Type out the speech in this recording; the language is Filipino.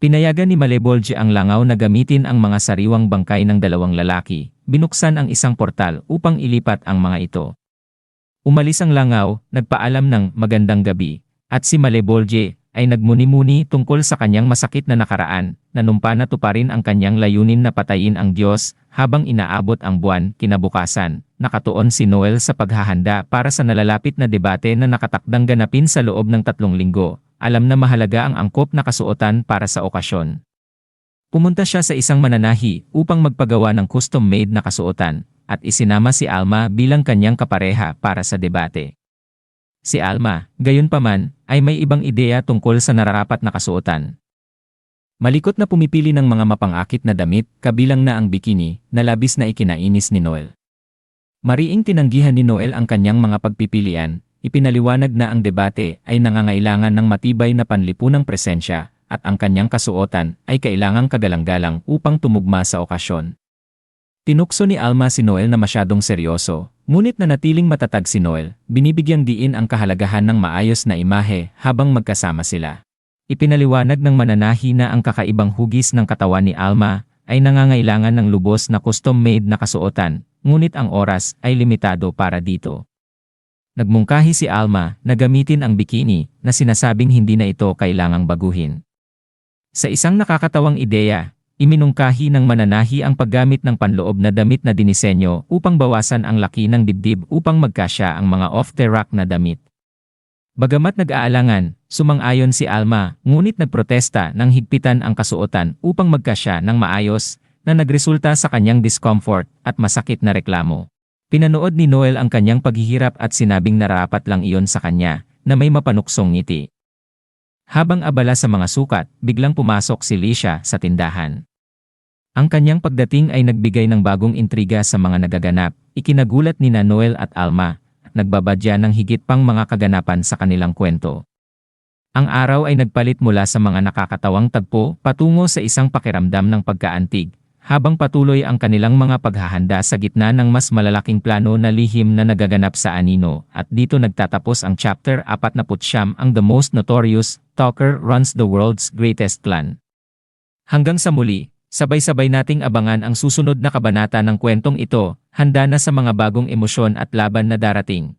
Pinayagan ni Malebolge ang langaw na gamitin ang mga sariwang bangkay ng dalawang lalaki. Binuksan ang isang portal upang ilipat ang mga ito. Umalis ang langaw, nagpaalam ng magandang gabi, at si Malebolge ay nagmuni-muni tungkol sa kanyang masakit na nakaraan, nanumpa na tuparin ang kanyang layunin na patayin ang Diyos. Habang inaabot ang buwan kinabukasan, nakatuon si Noel sa paghahanda para sa nalalapit na debate na nakatakdang ganapin sa loob ng 3 linggo. Alam na mahalaga ang angkop na kasuotan para sa okasyon. Pumunta siya sa isang mananahi upang magpagawa ng custom-made na kasuotan, at isinama si Alma bilang kanyang kapareha para sa debate. Si Alma, gayunpaman, ay may ibang ideya tungkol sa nararapat na kasuotan. Malikot na pumipili ng mga mapangakit na damit, kabilang na ang bikini, na labis na ikinainis ni Noel. Mariing tinanggihan ni Noel ang kanyang mga pagpipilian. Ipinaliwanag na ang debate ay nangangailangan ng matibay na panlipunang presensya, at ang kanyang kasuotan ay kailangang kagalang-galang upang tumugma sa okasyon. Tinukso ni Alma si Noel na masyadong seryoso, ngunit nanatiling matatag si Noel, binibigyang diin ang kahalagahan ng maayos na imahe habang magkasama sila. Ipinaliwanag ng mananahi na ang kakaibang hugis ng katawan ni Alma ay nangangailangan ng lubos na custom-made na kasuotan, ngunit ang oras ay limitado para dito. Nagmungkahi si Alma na gamitin ang bikini na sinasabing hindi na ito kailangang baguhin. Sa isang nakakatawang ideya, iminungkahi ng mananahi ang paggamit ng panloob na damit na dinisenyo upang bawasan ang laki ng dibdib upang magkasya ang mga off-the-rack na damit. Bagamat nag-aalangan, sumang-ayon si Alma, ngunit nagprotesta ng higpitan ang kasuotan upang magkasya ng maayos na nagresulta sa kanyang discomfort at masakit na reklamo. Pinanood ni Noel ang kanyang paghihirap at sinabing nararapat lang iyon sa kanya, na may mapanuksong ngiti. Habang abala sa mga sukat, biglang pumasok si Licia sa tindahan. Ang kanyang pagdating ay nagbigay ng bagong intriga sa mga nagaganap, ikinagulat ni Noel at Alma, nagbabadya ng higit pang mga kaganapan sa kanilang kwento. Ang araw ay nagpalit mula sa mga nakakatawang tagpo patungo sa isang pakiramdam ng pagkaantig, habang patuloy ang kanilang mga paghahanda sa gitna ng mas malalaking plano na lihim na nagaganap sa anino, at dito nagtatapos ang chapter 49, ang The Most Notorious Talker Runs the World's Greatest Plan. Hanggang sa muli, sabay-sabay nating abangan ang susunod na kabanata ng kwentong ito, handa na sa mga bagong emosyon at laban na darating.